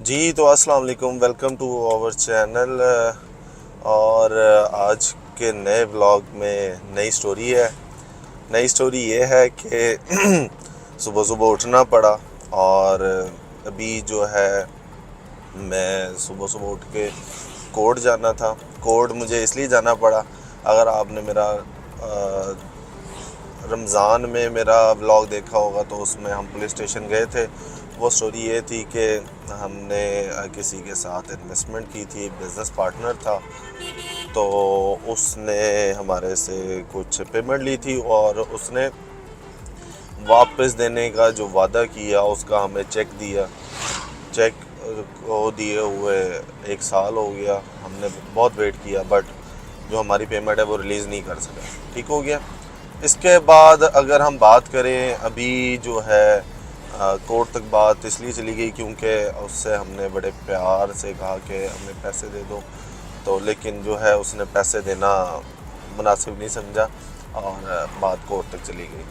जी तो अस्सलाम वालेकुम, वेलकम टू आवर चैनल। और आज के नए व्लॉग में नई स्टोरी है। नई स्टोरी ये है कि सुबह सुबह उठना पड़ा। और अभी जो है मैं सुबह सुबह उठ के कोर्ट जाना था। कोर्ट मुझे इसलिए जाना पड़ा, अगर आपने मेरा रमज़ान में मेरा व्लॉग देखा होगा तो उसमें हम पुलिस स्टेशन गए थे। वो स्टोरी ये थी कि हमने किसी के साथ इन्वेस्टमेंट की थी, बिज़नेस पार्टनर था, तो उसने हमारे से कुछ पेमेंट ली थी और उसने वापस देने का जो वादा किया उसका हमें चेक दिया। चेक को दिए हुए 1 साल हो गया। हमने बहुत वेट किया बट जो हमारी पेमेंट है वो रिलीज़ नहीं कर सका। ठीक हो गया। इसके बाद अगर हम बात करें, अभी जो है कोर्ट तक बात इसलिए चली गई क्योंकि उससे हमने बड़े प्यार से कहा कि हमें पैसे दे दो, तो लेकिन जो है उसने पैसे देना मुनासिब नहीं समझा और बात कोर्ट तक चली गई।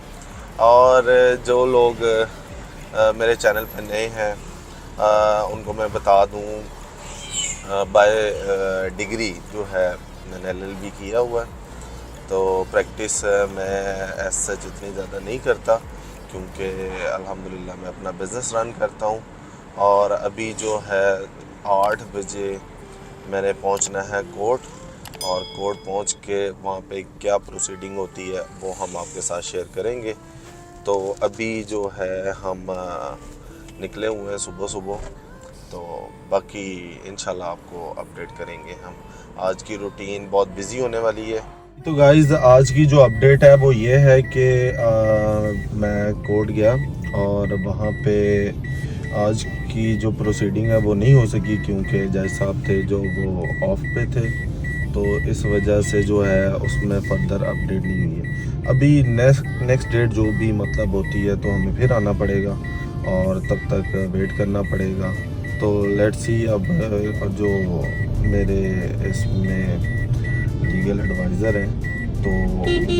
और जो लोग मेरे चैनल पर नए हैं उनको मैं बता दूं, बाय डिग्री जो है मैंने LLB किया हुआ है। तो प्रैक्टिस मैं एज सच इतनी ज़्यादा नहीं करता क्योंकि अल्हम्दुलिल्लाह मैं अपना बिज़नेस रन करता हूँ। और अभी जो है 8 बजे मैंने पहुँचना है कोर्ट, और कोर्ट पहुँच के वहाँ पे क्या प्रोसीडिंग होती है वो हम आपके साथ शेयर करेंगे। तो अभी जो है हम निकले हुए हैं सुबह सुबह, तो बाकी इंशाल्लाह आपको अपडेट करेंगे हम। आज की रूटीन बहुत बिज़ी होने वाली है। तो गाइज़ आज की जो अपडेट है वो ये है कि मैं कोर्ट गया और वहाँ पे आज की जो प्रोसीडिंग है वो नहीं हो सकी क्योंकि जज साहब थे जो वो ऑफ पे थे, तो इस वजह से जो है उसमें फर्दर अपडेट नहीं हुई है। अभी नेक्स्ट डेट जो भी मतलब होती है तो हमें फिर आना पड़ेगा और तब तक वेट करना पड़ेगा। तो लेट्स सी अब जो मेरे इसमें लीगल एडवाइज़र हैं तो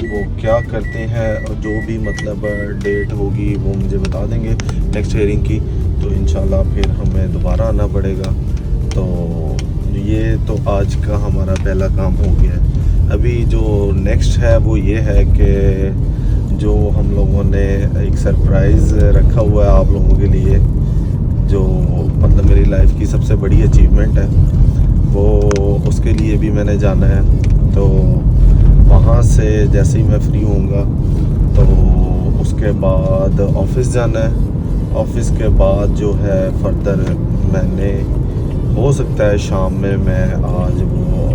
वो क्या करते हैं, जो भी मतलब डेट होगी वो मुझे बता देंगे नेक्स्ट हेयरिंग की, तो इंशाल्लाह फिर हमें दोबारा आना पड़ेगा। तो ये तो आज का हमारा पहला काम हो गया है। अभी जो नेक्स्ट है वो ये है कि जो हम लोगों ने एक सरप्राइज़ रखा हुआ है आप लोगों के लिए, जो मतलब मेरी लाइफ की सबसे बड़ी अचीवमेंट है, वो उसके लिए भी मैंने जाना है। तो वहाँ से जैसे ही मैं फ्री होऊंगा तो उसके बाद ऑफिस जाना है। ऑफिस के बाद जो है फर्दर मैंने हो सकता है शाम में मैं आज वो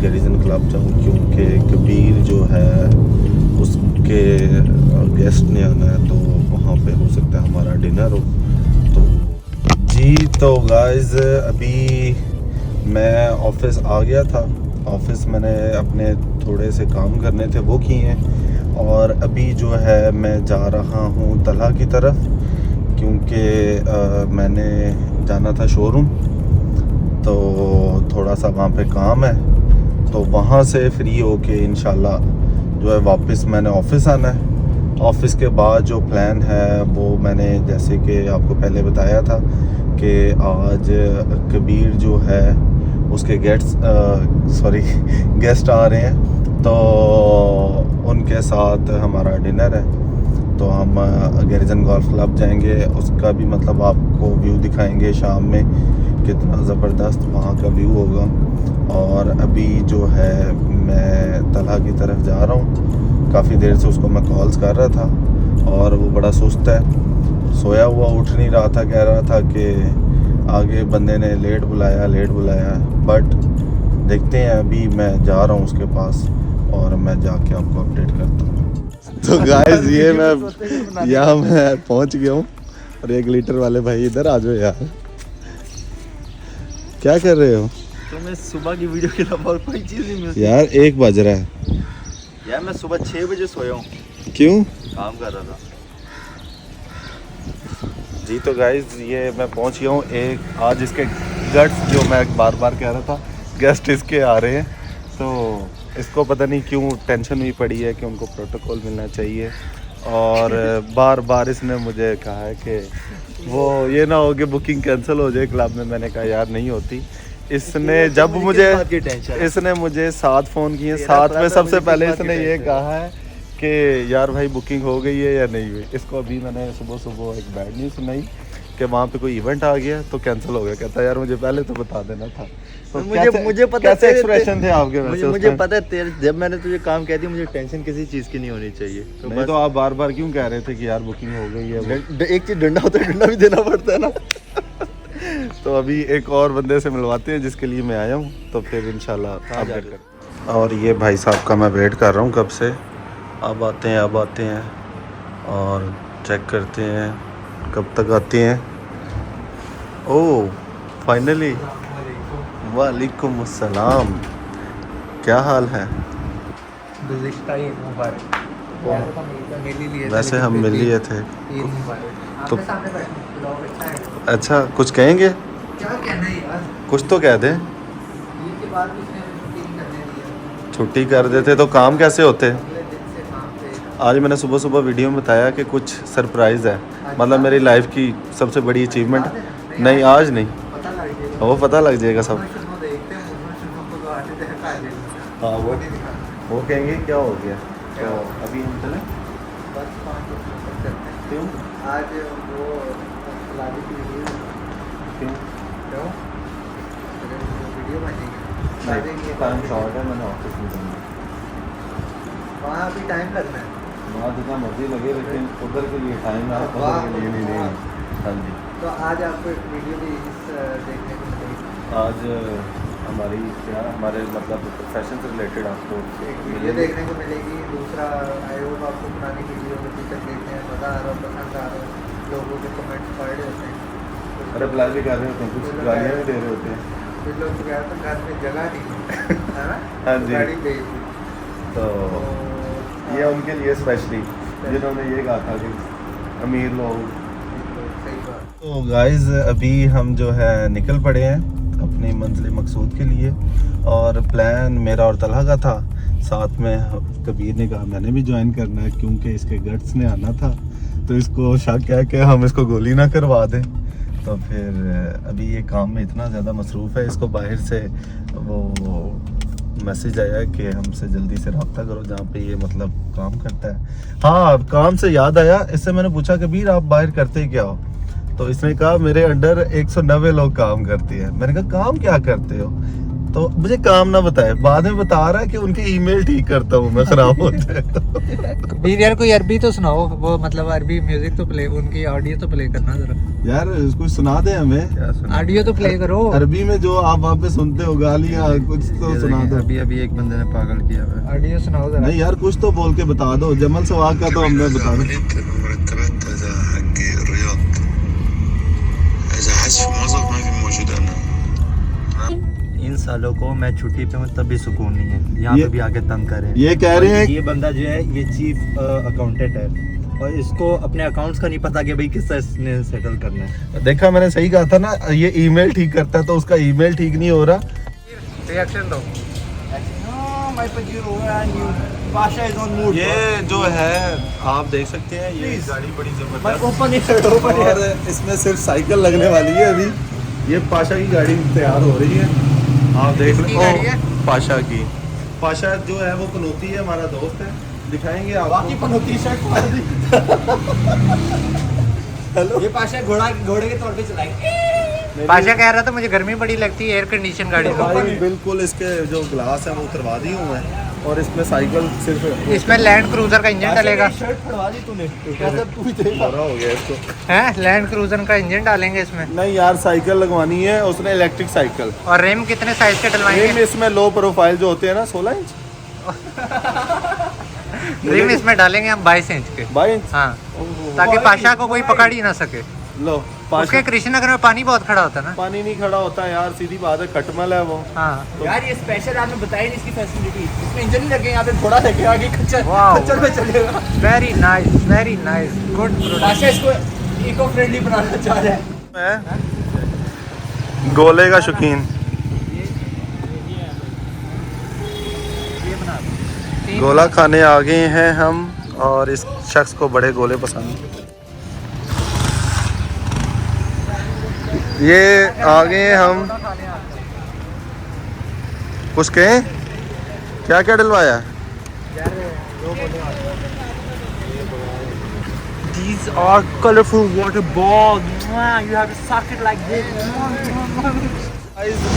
गैरिजन क्लब जाऊँ क्योंकि कबीर जो है उसके गेस्ट ने आना है, तो वहाँ पे हो सकता है हमारा डिनर हो। तो जी तो गाइज़ अभी मैं ऑफिस आ गया था। ऑफिस मैंने अपने थोड़े से काम करने थे वो किए हैं, और अभी जो है मैं जा रहा हूँ तलहा की तरफ क्योंकि मैंने जाना था शोरूम, तो थोड़ा सा वहाँ पे काम है। तो वहाँ से फ्री होके इंशाल्लाह जो है वापस मैंने ऑफिस आना है। ऑफिस के बाद जो प्लान है वो मैंने जैसे कि आपको पहले बताया था कि आज कबीर जो है उसके गेस्ट आ रहे हैं, तो उनके साथ हमारा डिनर है। तो हम गैरिजन गोल्फ क्लब जाएंगे, उसका भी मतलब आपको व्यू दिखाएंगे शाम में, कितना ज़बरदस्त वहाँ का व्यू होगा। और अभी जो है मैं तलहा की तरफ जा रहा हूँ। काफ़ी देर से उसको मैं कॉल्स कर रहा था और वो बड़ा सुस्त है, सोया हुआ उठ नहीं रहा था, कह रहा था कि आगे बंदे ने लेट बुलाया। बट देखते हैं, अभी मैं जा रहा हूँ उसके पास और मैं जाके आपको अपडेट करता हूँ। तो गाइस ये मैं यहाँ मैं पहुँच गया हूँ, और 1 लीटर वाले भाई इधर आ जाओ यार। क्या कर रहे हो? तो मैं सुबह की वीडियो के अलावा और कोई चीज़ नहीं मिलती यार 1 बज रहा है यार। मैं सुबह 6 बजे सोया हूँ, क्यों? काम कर रहा था। जी तो गाइज ये मैं पहुंच गया हूँ। एक आज इसके गट्स जो मैं बार बार कह रहा था, गेस्ट इसके आ रहे हैं, तो इसको पता नहीं क्यों टेंशन हुई पड़ी है कि उनको प्रोटोकॉल मिलना चाहिए और बार बार इसने मुझे कहा है कि वो ये ना हो कि बुकिंग कैंसिल हो जाए क्लब में। मैंने कहा यार नहीं होती। इसने जब मुझे इसने मुझे 7 फ़ोन किए, 7 में सबसे पहले इसने ये कहा है कि यार भाई बुकिंग हो गई है या नहीं हुई। इसको अभी मैंने सुबह सुबह एक बैड न्यूज़ सुनाई कि वहाँ पे कोई इवेंट आ गया तो कैंसिल हो गया। कहता यार मुझे पहले तो बता देना था। तो मुझे पता कैसे एक्सप्रेशन थे आपके? मुझे पता है तेरे, जब मैंने तुझे काम कह दिया मुझे टेंशन किसी चीज़ की नहीं होनी चाहिए। तो नहीं तो आप बार बार क्यों कह रहे थे कि यार बुकिंग हो गई है? एक चीज़ डंडा होता है, डंडा भी देना पड़ता है ना। तो अभी एक और बंदे से मिलवाते हैं जिसके लिए मैं आया हूँ, तो फिर इंशाल्लाह अपडेट कर। और ये भाई साहब का मैं वेट कर रहा हूँ कब से। अब आते हैं और चेक करते हैं कब तक आते हैं। ओह फाइनली, वालेकुम अस्सलाम, क्या हाल है? वैसे हम मिल लिए थे तो अच्छा कुछ कहेंगे? क्या कहना है यार, कुछ तो कह दें। ईद के बाद भी उसने छुट्टी नहीं करने दिया। छुट्टी कर देते तो काम कैसे होते? अगले दिन से काम पे। आज मैंने सुबह सुबह वीडियो में बताया कि कुछ सरप्राइज़ है, मतलब मेरी लाइफ की सबसे बड़ी अचीवमेंट। नहीं आज नहीं, पता लग जाएगा, वो पता लग जाएगा सब। फिल्मों देखते हैं, मुझे फिल्मों को तो आते थे हटा देंगे। हाँ नहीं दिखाना। वो कहेंगे क्या हो गया। तो अभी हम चलें बस 5 मिनट तक करते हैं। क्यों? आज वो लादी की वीडियो क्यों? क्यों? अगर वो वीडियो बनेगी शादी की टाइम शॉर्ट है, मैंने ऑफिस में जाना वहाँ अभी टाइम लगना है। वहाँ जितना मर्जी लगे लेकिन उधर के लिए टाइम है, उधर के लिए नहीं। हाँ जी, तो आज आपको एक वीडियो भी देखने को मिलेगी। आज हमारी क्या हमारे मतलब प्रोफेशन से रिलेटेड आपको एक वीडियो देखने को मिलेगी। दूसरा आई होप आपको पुरानी वीडियो में अभी तक देखने में मज़ा आ रहा हो, पसंद आ रहा हो, लोगों के कमेंट्स पढ़ रहे होते हैं। रिप्लाई भी कर रहे होते हैं, कुछ गालियाँ भी दे रहे होते हैं। कुछ लोग तो कहते हैं घर में जगह नहीं है ना, हाँ जी। गाड़ी भेज दी। तो तो ये उनके लिए स्पेशली जिन्होंने ये कहा था कि अमीर लोग। सही बात। तो गाइस अभी हम जो है निकल पड़े हैं अपनी मंजिल मकसूद के लिए। और प्लान मेरा और तलहा का था, साथ में कबीर ने कहा मैंने भी ज्वाइन करना है क्योंकि इसके गट्स ने आना था। तो इसको शक है कि हम इसको गोली ना करवा दें। तो फिर अभी ये काम में इतना ज़्यादा मसरूफ़ है, इसको बाहर से वो मैसेज आया कि हमसे जल्दी से रब्ता करो जहाँ पे ये मतलब काम करता है। हाँ काम से याद आया, इससे मैंने पूछा कबीर आप बाहर करते क्या हो? तो इसने कहा मेरे अंडर 190 लोग काम करते हैं। मैंने कहा काम क्या करते हो? तो मुझे काम ना बताए, बाद में बता रहा है कि उनके ईमेल ठीक करता हूँ मैं, खराब होते हैं तो। कबीर यार कोई अरबी तो सुनाओ, वो मतलब अरबी म्यूजिक तो प्ले, उनकी ऑडियो तो प्ले करना जरा। यार कुछ सुना दे हमें, ऑडियो तो प्ले करो अरबी में जो आप वहाँ पे सुनते हो गालियाँ, कुछ तो सुना दो। अभी एक बंदे ने पागल किया है। ऑडियो सुनाओ जरा। नहीं यार कुछ तो बोल के बता दो। जमल सवाग का तो हमने बता दो। इन सालों को मैं छुट्टी पे हूँ तब भी सुकून नहीं है, यहाँ पे भी आके तंग कर रहे हैं। ये कह रहे हैं ये बंदा जो है ये चीफ अकाउंटेंट है और इसको अपने अकाउंट्स का नहीं पता कि भाई किस तरह इसने सेटल करना है। देखा मैंने सही कहा था ना, ये ईमेल ठीक करता है तो उसका ईमेल ठीक नहीं हो रहा। रिएक्शन दो। ये जो है आप देख सकते हैं, ये गाड़ी बड़ी जबरदस्त और इसमें सिर्फ साइकिल लगने वाली है। अभी ये पाशा की गाड़ी तैयार हो रही है, आप देख किसकी गाड़ी है? पाशा की। पाशा जो है वो पनौती है, हमारा दोस्त है, दिखाएंगे आपको। पनौती शर्ट हेलो, ये पाशा घोड़े के तौर पे चलाएंगे। पाशा कह रहा था मुझे गर्मी बड़ी लगती है एयर कंडीशन गाड़ी में। बिल्कुल इसके जो ग्लास है वो उतरवा दिए हुए हैं और इसमें साइकिल सिर्फ इसमें लैंड क्रूजर का इंजन डालेगा। शर्ट फड़वा दी तूने, तू बुरा हो गया इसको। हैं लैंड क्रूजर का इंजन डालेंगे इसमें। नहीं यार साइकिल लगवानी है उसने, इलेक्ट्रिक साइकिल। और रिम कितने साइज के डलवाएंगे? रिम इसमें लो प्रोफाइल जो होते हैं ना 16 इंच। रिम इसमें डालेंगे हम 22 इंच के। 22 इंच हाँ, ताकि पाशा को कोई पकड़ ही ना सके। लो उसके कृष्णनगर में पानी बहुत खड़ा होता है ना। पानी नहीं खड़ा होता यार, सीधी बात है, खटमल है वो। हाँ यार ये स्पेशल आपने बताई नहीं इसकी फैसिलिटी। इसमें इंजन नहीं लगे, यहाँ पे घोड़ा लगे आगे, वाह। खच्चर पे चलेगा। वेरी नाइस गुड पाशा इसको इको फ्रेंडली बनाना चाह रहा है। मैं गोले का शौकीन, गोला खाने आ गए हैं हम और इस शख्स को बड़े गोले पसंद। ये आ गए हम, कुछ कहें, क्या क्या डलवाया? These are colorful water balls. You have to suck it like this.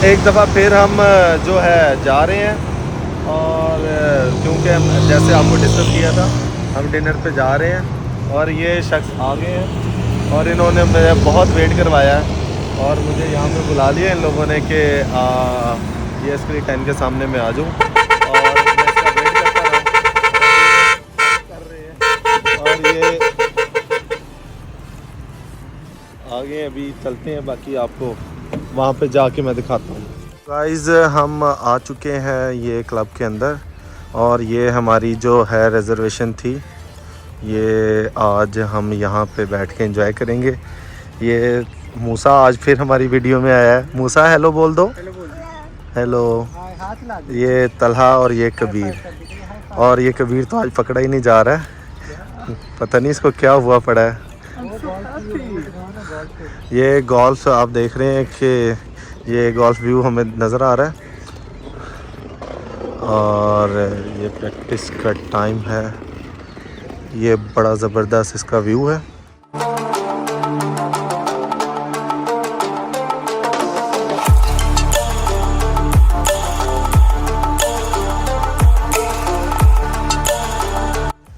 एक दफ़ा फिर हम जो है जा रहे हैं, और क्योंकि हम जैसे आपको डिस्कस किया था हम डिनर पे जा रहे हैं, और ये शख्स आ गए हैं और इन्होंने मेरा बहुत वेट करवाया है, और मुझे यहाँ पे बुला लिया इन लोगों ने कि ये स्क्रीन 10 के सामने मैं आ जाऊँ, और मैं इसका वेट करता रहा कर रहे हैं, और ये आगे अभी चलते हैं, बाकी आपको वहाँ पे जाके मैं दिखाता हूँ। गाइस हम आ चुके हैं ये क्लब के अंदर, और ये हमारी जो है रिज़र्वेशन थी, ये आज हम यहाँ पे बैठ के एंजॉय करेंगे। ये मूसा आज फिर हमारी वीडियो में आया है। मूसा हेलो बोल दो। हेलो। ये तलहा और ये कबीर, और ये कबीर तो आज पकड़ा ही नहीं जा रहा है, पता नहीं इसको क्या हुआ पड़ा है। ये गोल्फ आप देख रहे हैं कि ये गोल्फ व्यू हमें नज़र आ रहा है, और ये प्रैक्टिस का टाइम है। ये बड़ा ज़बरदस्त इसका व्यू है।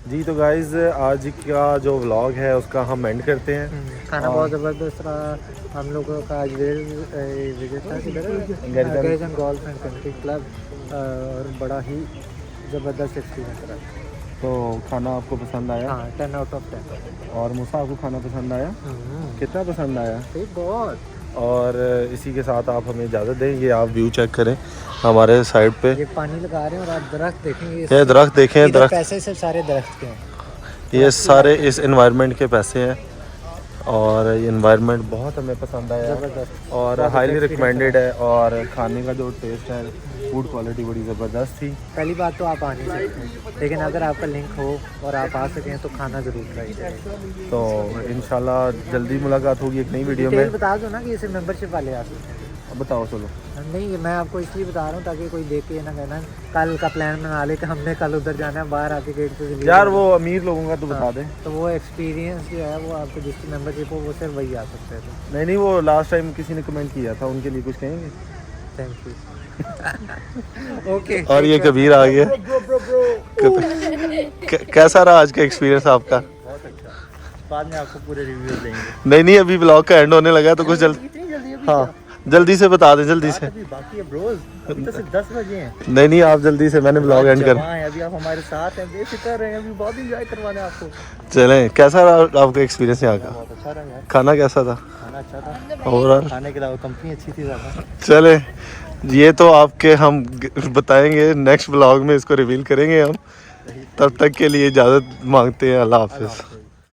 जी तो गाइज़ आज का जो व्लॉग है उसका हम एंड करते हैं। खाना बहुत ज़बरदस्त रहा। हम लोगों का आज विजिट था garrison golf and country club, और बड़ा ही ज़बरदस्त एक्सपीरियंस रहा। तो खाना आपको पसंद आया? हाँ 10 आउट ऑफ 10। और मूसा आपको खाना पसंद आया? कितना पसंद आया? बहुत। और इसी के साथ आप हमें इजाज़त दें। ये आप व्यू चेक करें हमारे साइड पे, ये पानी लगा रहे हैं और आप दरख्त देखेंगे। ये दरख्त देखें, दरख्त पैसे से सारे दरख्त के हैं, ये सारे इस एनवायरनमेंट के पैसे हैं, और ये एनवायरनमेंट बहुत हमें पसंद आया ज़बरदस्त और हाईली रिकमेंडेड है। और खाने का जो टेस्ट है, फूड क्वालिटी बड़ी ज़बरदस्त थी। पहली बात तो आप आ नहीं सकते, लेकिन अगर आपका लिंक हो और आप आ सकें तो खाना ज़रूर ट्राई करें। तो इंशाल्लाह जल्दी मुलाकात होगी एक नई वीडियो में। बता दो ना कि इसे मेंबरशिप वाले आ सकते हैं। बताओ चलो। नहीं, मैं आपको इसलिए बता रहा हूँ ताकि कोई देख के ना कहना कल का प्लान बना ले कि हमने कल उधर जाना है, बाहर आके गेट पे यार वो अमीर लोगों का तो बता दें। तो वो एक्सपीरियंस जो है वो आपको जिसकी मेंबरशिप हो वो सिर्फ वही आ सकते हैं। नहीं, वो लास्ट टाइम किसी ने कमेंट किया था, उनके लिए कुछ कहेंगे? Thank you. ओके। और ये कबीर आ गया। कैसा रहा आज का एक्सपीरियंस आपका? बहुत अच्छा, बाद में आपको पूरे रिव्यू देंगे। नहीं अभी ब्लॉग का एंड होने लगा, तो कुछ जल्दी, हाँ जल्दी से बता दें, जल्दी से। अभी बाकी है ब्रोज, अभी तो सिर्फ 10 बजे हैं। नहीं आप जल्दी से, मैंने ब्लॉग एंड कर। अभी आप हमारे साथ हैं, बेफिक्र रहें, अभी बहुत इंजॉय करवाने आपको। चलें, कैसा रहा आपका एक्सपीरियंस यहाँ का? बहुत अच्छा रहा यार, खाना कैसा था? खाना अच्छा था, और खाने के अलावा कंपनी अच्छी थी ज़्यादा। चले, ये तो आपके हम बताएंगे नेक्स्ट ब्लॉग में, इसको रिवील करेंगे हम। तब तक के लिए इजाज़त मांगते हैं। अल्लाह हाफिज़।